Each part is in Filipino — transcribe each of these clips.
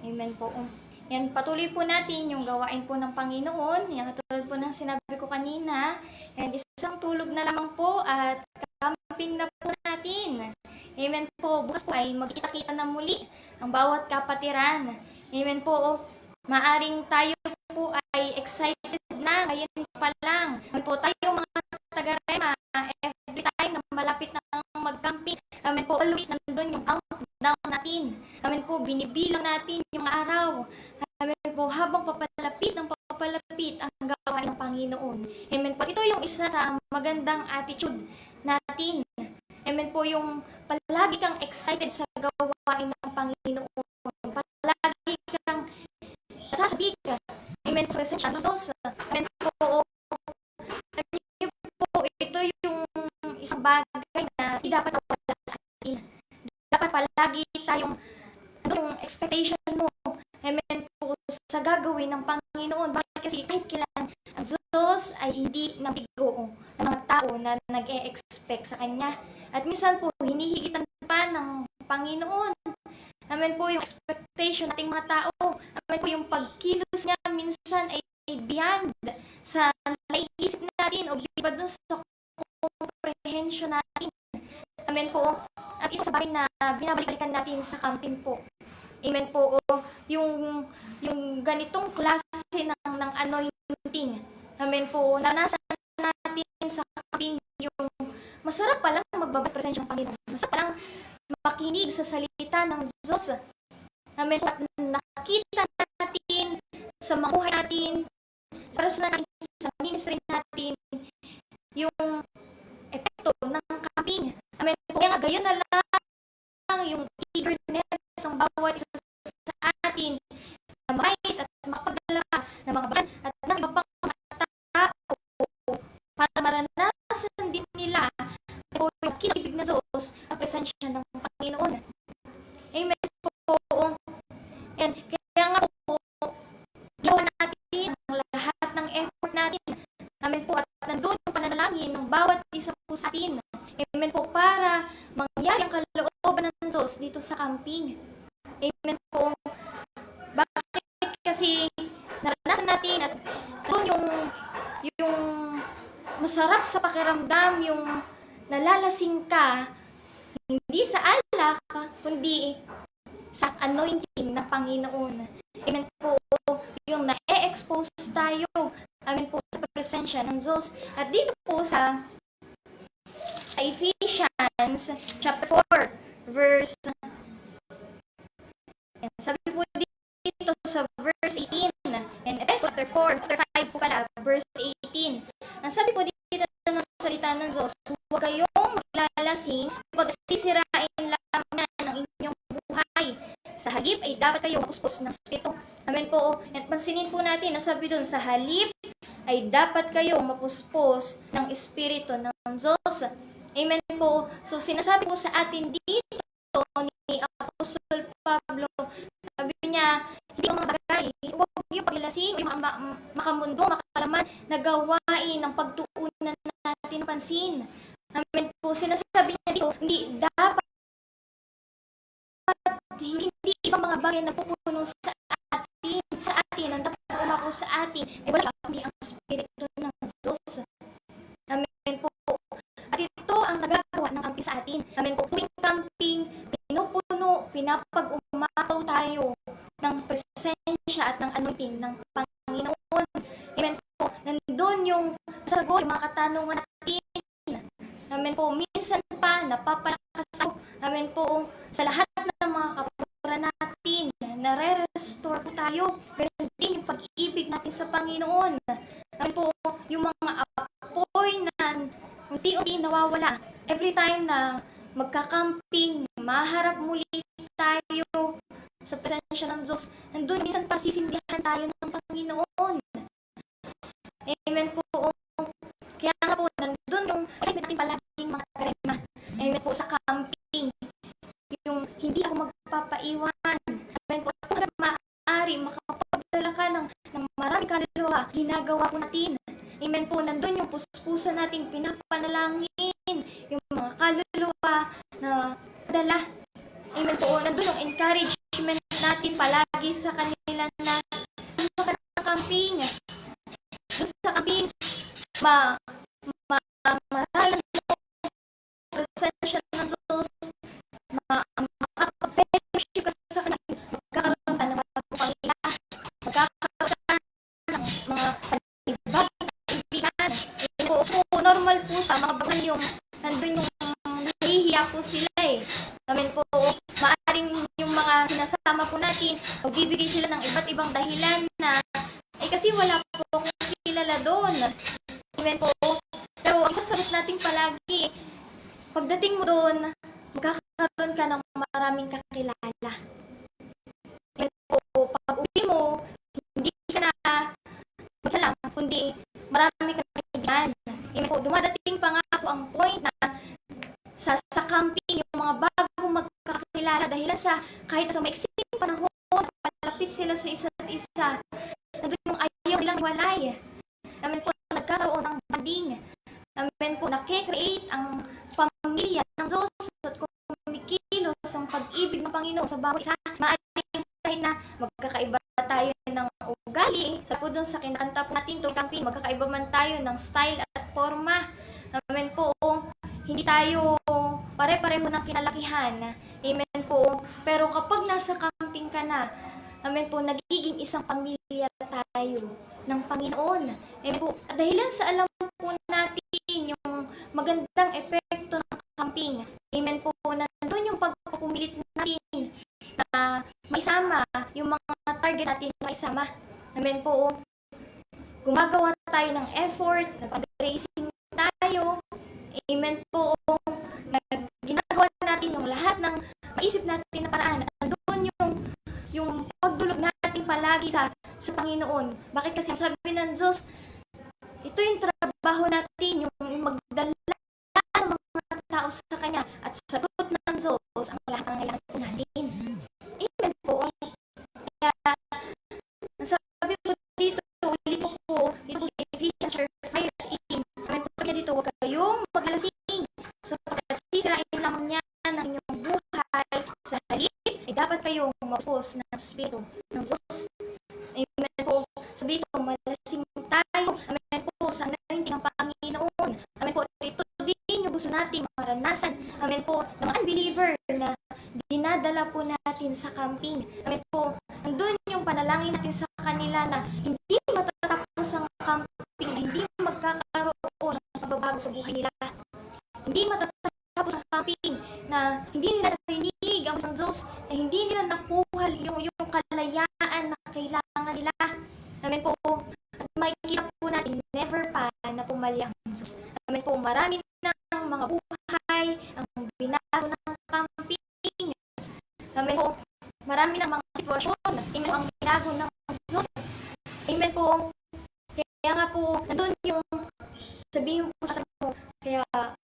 Amen po. Yan, patuloy po natin yung gawain po ng Panginoon. Yan, katulad po ng sinabi ko kanina. Yan, isang tulog na lamang po at camping na po natin. Amen po. Bukas po ay magkita-kita na muli ang bawat kapatiran. Amen po. Maaring tayo po ay excited na ngayon pa lang. Amen po tayo mga taga-Rema, every time na malapit na mag-camping, amen po, always nandun yung countdown natin. Amen po, binibilang natin yung araw. Amen po, habang papalapit ang gawain ng Panginoon. Amen po, ito yung isa sa magandang attitude natin. Amen po, yung palagi kang excited sa gawain ng Panginoon. Palagi kang sasabi ka. Amen po, presensya ng Diyos. Amen po, ito yung isang bagay na dapat wala sa atin. Dapat palagi tayong yung expectation mo, amen po, sa gagawin ng Panginoon. Bakit kasi kahit kailan ang Diyos ay hindi nabigo ng mga tao na nag-e-expect sa Kanya. At minsan po, hinihigitan pa ng Panginoon. Amen po, yung expectation nating mga tao. Amen po, yung pagkilos niya minsan ay beyond sa naiisip natin o beyond dun sa comprehension natin. Amen po. At ito sa bagay na binabalikan natin sa camping po. Amen po. Yung ganitong klase ng anointing. Amen po. Nanasan natin sa camping yung masarap palang magbabalik presensya ng Panginoon. Masarap palang makinig sa salita ng Diyos. Amen po. At nakita natin sa mga buhay natin, sa personal natin, sa ministry natin, yung epekto ng camping. Amen po. Kaya nga, gayon na lang yung eagerness ang bawat isa sa atin na makait at makapagdala ng mga bayan at ng iba pang mga tao para maranasan din nila po yung kinibig na Diyos ang presensya ng Panginoon. Amen po. And kaya nga po, gawin natin ang lahat ng effort natin. Amen po. At nandun yung pananalangin ng bawat isa po sa atin. Amen po. Para mangyari ang kalooban ng Diyos dito sa camping. Amen po. Bakit kasi naranasan natin at yung masarap sa pakiramdam, yung nalalasing ka, hindi sa alak, kundi sa anointing ng Panginoon. Amen po. Yung na-expose tayo, amen po, sa presensya ng Diyos. At dito po sa Ephesians chapter 4, verse sabi po dito sa verse 18, and Ephesians chapter 4, chapter 5 po pala, verse 18. Ang sabi po dito ng salita ng Diyos, huwag kayong maglalasing, pagsisirain lamang ng inyong buhay. Sa halip ay dapat kayong mapuspos ng Espiritu. Amen po. At pansinin po natin, nasabi doon, sa halip ay dapat kayong mapuspos ng Espiritu ng Diyos. Amen po. So sinasabi po sa atin dito ni Apostol Pablo, sabi niya, hindi ang mga bagay, huwag yung paglalasing, yung makamundo, makalaman na gawain ng pagtuunan natin pansin. Amen po. Sinasabi niya dito, hindi dapat hindi ibang mga bagay na pupuno sa atin, ang dapat umako sa atin, ay wala kundi ang Espiritu ng Diyos. Amen po. At ito ang nagagawa ng camping sa atin. Amen po. Tuwing camping, pinupuno, pinapag-umakaw tayo ng presensya at ng anointing ng Panginoon. Amen po. Nandun yung sagot, yung mga katanungan natin. Amen po. Minsan pa, napapalakas ako. Amen po. Sa lahat ng mga kapura natin, nare-restore po tayo. Ganun din yung pag-ibig natin sa Panginoon. Amen po. Yung mga apoy na unti-unti nawawala. Every time na magkakamping, maharap muli tayo sa presensya ng Diyos, nandun minsan pa sisindihan tayo ng Panginoon. Amen po. Kaya nga po, nandun yung excitement natin palaging mga karema. Amen po, sa camping. Yung hindi ako magpapaiwan. Amen po, kung maaari, makapagdala ka ng maraming kaluluwa, ginagawa po natin. Amen po, nandun yung puspusan nating pinapanalangin, yung mga kaluluwa na dala. Amen po, nandun yung encouragement natin palagi sa kanila na camping. Doon sa camping, maralan mo presensya ng Diyos, makakapag-fellowship ka sa kanila, magkakaroon ka ng mga ila, magkakaroon ka ng mga panibagong kaibigan. Normal po sa mga bagan yung nandun yung nahihiya po sila eh. Amen po, maaring yung mga sinasama po natin, magbibigay sila ng iba't ibang dahilan na kasi wala po akong kilala doon. Amen po. Pero ang isasagot natin palagi, pagdating mo doon, magkakaroon ka ng maraming kakilala. Amen po. Pag uwi mo, hindi ka na magsalang, kundi marami kang kaibigan. Amen po. Dumadating pa nga po ang point na sa camping, yung mga bagong magkakilala dahilan sa kahit sa maiksing panahon, palapit sila sa isa't isa. Nandun yung ayaw nilang walay. Amen po, nagkaroon ng banding. Amen po, nakikreate ang pamilya ng Diyos at kumikilos ang pag-ibig ng Panginoon sa bawat isa. Maaaring kahit na magkakaiba tayo ng ugali, sa po dun sa kinakanta po natin tuwing camping, magkakaiba man tayo ng style at forma. Amen po, hindi tayo pare-pareho ng kinalakihan. Amen po, pero kapag nasa camping ka na, amen po, nagiging isang pamilya tayo ng Panginoon. Amen po. At dahilan sa alam po natin yung magandang epekto ng camping. Amen po, nandun yung pagpupumilit natin na maisama yung mga target natin na maisama. Amen po. Gumagawa tayo ng effort, nag-fundraising tayo. Amen po. Ginagawa natin yung lahat ng maisip natin na paraan. Nandun yung pagdulog natin palagi sa Panginoon. Bakit kasi sabi ng Diyos, ito yung trabaho natin, yung magdala ng mga tao sa Kanya at sagot ng Diyos ang lahat ng kailangan po natin. Amen po. Kaya, sabi po dito, ulit ko po, dito po sa Ephesians 5:18, amen po, sabi dito, huwag kayong maglalasing sapagkat sisirain lang niya ng inyong buhay sa halip, ay dapat kayong mapos ng Espiritu ng Diyos. Amen po. Sabi ko, malasing tayo. Amen po, sa anointing ng Panginoon. Amen po, ito din yung gusto natin maranasan. Amen po, ng mga unbeliever na dinadala po natin sa camping. Amen po, andun yung panalangin natin sa kanila na hindi matatapos ang camping, hindi magkakaroon ng pagbabago sa buhay nila. Hindi matatapos ang camping na hindi nila narinig ang isang Diyos, na hindi nila nakuha yung kalayaan na kailangan nila. Amen po. At makikita po natin, never pa na pumali ang Diyos. Amen po. Marami ng mga buhay ang binago ng camping. Amen po. Marami ng mga sitwasyon ang binago ng Diyos. Amen po. Kaya nga po, nandun yung sabihin po sa akin mo, kaya huwag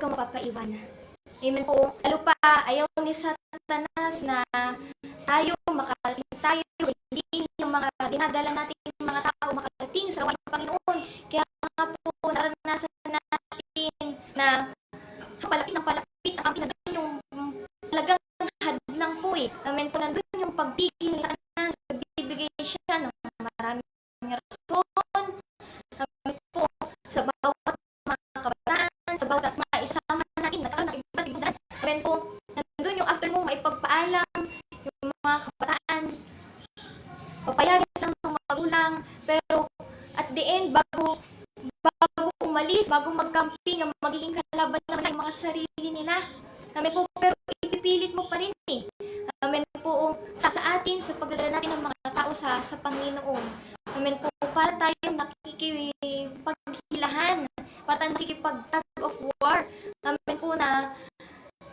kang mapapaiwan. Amen po. Lalo pa, ayaw ni Satanas na tayo, makarating tayo, hindi yung mga dinadala natin yung mga tao makarating sa gawain ng Panginoon. Kaya nga po, naranasan natin na palapit ng camping na doon yung talagang hadlang po eh. Amen po, nandun yung pagpigil ni Satanas, bibigay siya ng maraming rason. Amen po, sa bawat mga kabataan, sa bawat maisama natin, nagkaroon ng iba't ibang daan. Amen po, nandun yung after mo maipagpaalam yung mga kabataan, papayagan sa mga magulang, pero at the end, bago umalis, bago mag-camping, ang magiging kalaban naman ay mga sarili nila. Amen po, pero ipipilit mo pa rin eh. Amen po, sa atin, sa pagdadala natin ng mga tao sa Panginoon. Amen po, para tayong nakikipaghilahan, para tayong nakikipag-tug of war. Amen po na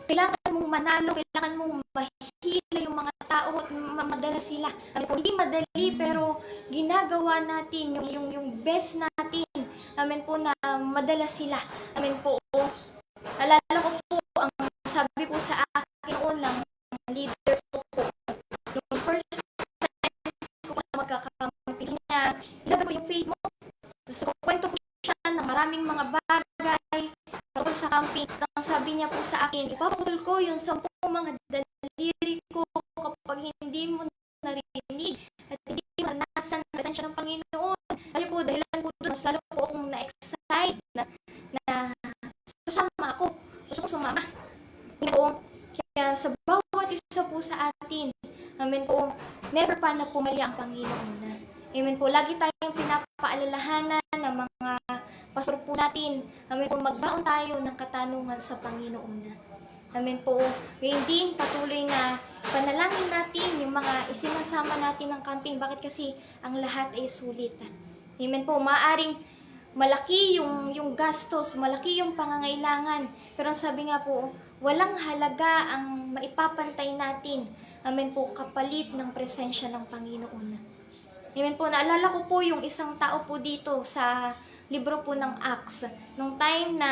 kailangan mong manalo, kailangan mong mahila yung mga tao at madala sila. Amen po, hindi madali pero ginagawa natin yung best natin. Amen po na madala sila. Amen po. Alala ko po ang sabi po sa akin noon ng leader ko po. Yung first time ko na magkakamping niya, ilaban ko yung faith mo. So, kwento po siya ng maraming mga bagay tungkol sa camping. Ang sabi niya po sa akin, ipaputol ko yung 10 mga daliri ko kapag hindi mo narinig at hindi mo naranasan ang presensya ng Panginoon, kasi po, dahilan po doon, mas lalo po akong na-excite na sasama ako. Gusto ko sumama. Po, kaya sa bawat isa po sa atin, amen po, never pa na pumali ang Panginoon. Amen po, lagi tayong pinapaalalahanan ng mga pastor po natin, amen po, magbaon tayo ng katanungan sa Panginoon. Amen po, hindi patuloy na panalangin natin yung mga isinasama natin ng camping. Bakit? Kasi ang lahat ay sulit. Amen po, maaring malaki yung gastos, malaki yung pangangailangan. Pero sabi nga po, walang halaga ang maipapantay natin, amen po, kapalit ng presensya ng Panginoon. Amen po, naalala ko po yung isang tao po dito sa libro po ng Acts. Nung time na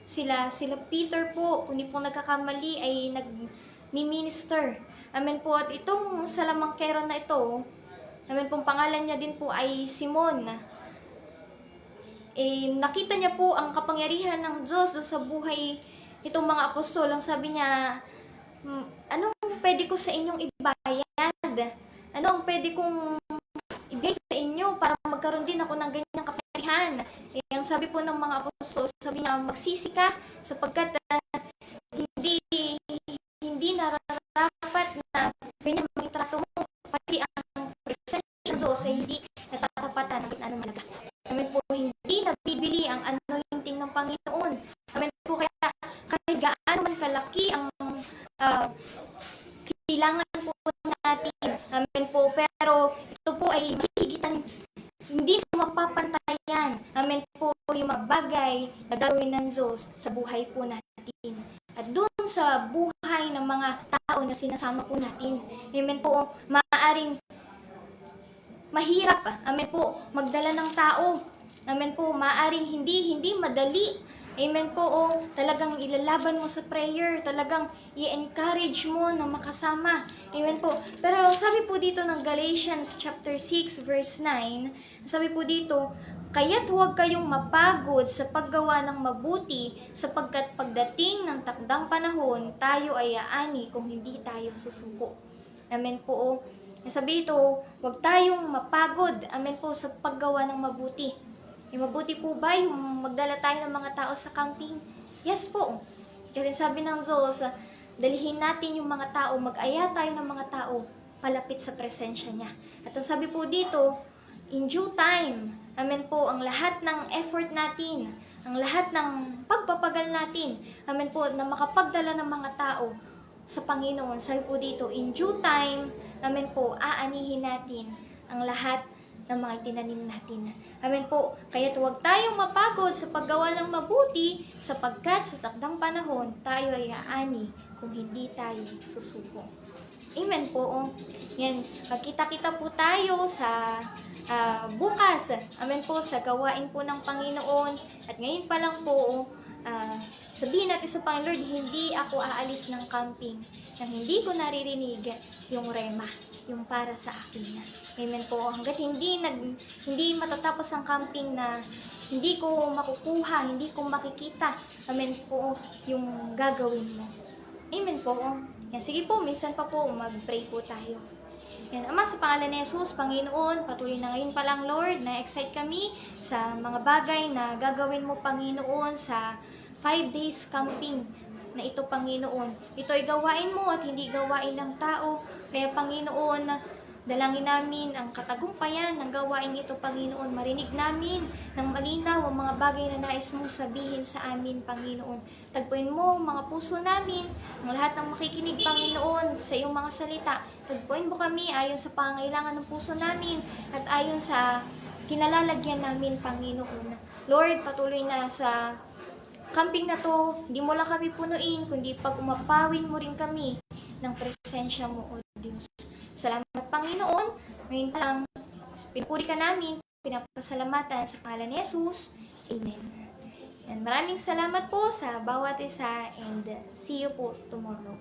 sila Peter po, kung di po nagkakamali, ay nag-minister. Amen po, at itong salamangkero na ito, amen po, pangalan niya din po ay Simon. Nakita niya po ang kapangyarihan ng Diyos sa buhay itong mga apostol. Ang sabi niya, anong pwede ko sa inyong ibayad? Ano ang pwede kong ibigay sa inyo para magkaroon din ako ng ganyang kapangyarihan? Ang sabi po ng mga apostol, sabi niya, magsisi ka sapagkat hindi nararapat na ganyan maging trato mo, pati ang presensya ng Diyos ay hindi natatapatan ng anong malaga. Amen po, hindi nabibili ang anointing ng Panginoon. Amen po, kaya kahit gaano man kalaki ang kailangan po natin. Amen po, pero ito po ay mahihigitan, hindi po mapapantayan. Amen po, yung mga bagay na gagawin ng Diyos sa buhay po natin. At doon sa buhay ng mga tao na sinasama po natin. Amen po, maaaring mahirap, amen po, magdala ng tao. Amen po, maaaring hindi madali. Amen po, talagang ilalaban mo sa prayer, talagang i-encourage mo na makasama. Amen po. Pero sabi po dito ng Galatians chapter 6 verse 9, sabi po dito, kaya't huwag kayong mapagod sa paggawa ng mabuti, sapagkat pagdating ng takdang panahon, tayo ay aani kung hindi tayo susuko. Amen po. Sabi ito, huwag tayong mapagod, amen po, sa paggawa ng mabuti. Mabuti po ba yung magdala tayo ng mga tao sa camping? Yes po. Kasi sabi ng Diyos, dalihin natin yung mga tao, mag-aya tayo ng mga tao palapit sa presensya niya. At ang sabi po dito, in due time, amen po, ang lahat ng effort natin, ang lahat ng pagpapagal natin, amen po, na makapagdala ng mga tao sa Panginoon. Sabi po dito, in due time, amen po, aanihin natin ang lahat ng mga itinanim natin. Amen po. Kaya't huwag tayong mapagod sa paggawa ng mabuti, sapagkat sa takdang panahon, tayo ay aani kung hindi tayo susuko. Amen po. Yan, magkita-kita po tayo sa bukas. Amen po, sa gawain po ng Panginoon. At ngayon pa lang po, sabihin natin sa Panginoon, Lord, hindi ako aalis ng camping nang hindi ko naririnig yung rema, yung para sa akin. Amen po. Hanggat hindi matatapos ang camping na hindi ko makukuha, hindi ko makikita, amen po, yung gagawin mo. Amen po. Yan, sige po, minsan pa po, mag-pray po tayo. Yan, Ama, sa pangalan ni Jesus, Panginoon, patuloy na ngayon pa lang, Lord, na-excite kami sa mga bagay na gagawin mo, Panginoon, sa 5 days camping na ito, Panginoon. Ito ay gawain mo at hindi gawain ng tao. Kaya, Panginoon, dalangin namin ang katagumpayan ng gawain ito, Panginoon. Marinig namin ng malinaw ang mga bagay na nais mong sabihin sa amin, Panginoon. Tagpuin mo mga puso namin, ang lahat ng makikinig, Panginoon, sa iyong mga salita. Tagpuin mo kami ayon sa pangangailangan ng puso namin at ayon sa kinalalagyan namin, Panginoon. Lord, patuloy na sa camping na to, hindi mo lang kami punuin, kundi pag umapawin mo rin kami ng presensya mo, O Diyos. Salamat, Panginoon. Ngayon pa lang, pinupuri ka namin, pinapasalamatan sa pangalan ni Jesus. Amen. And maraming salamat po sa bawat isa and see you po tomorrow.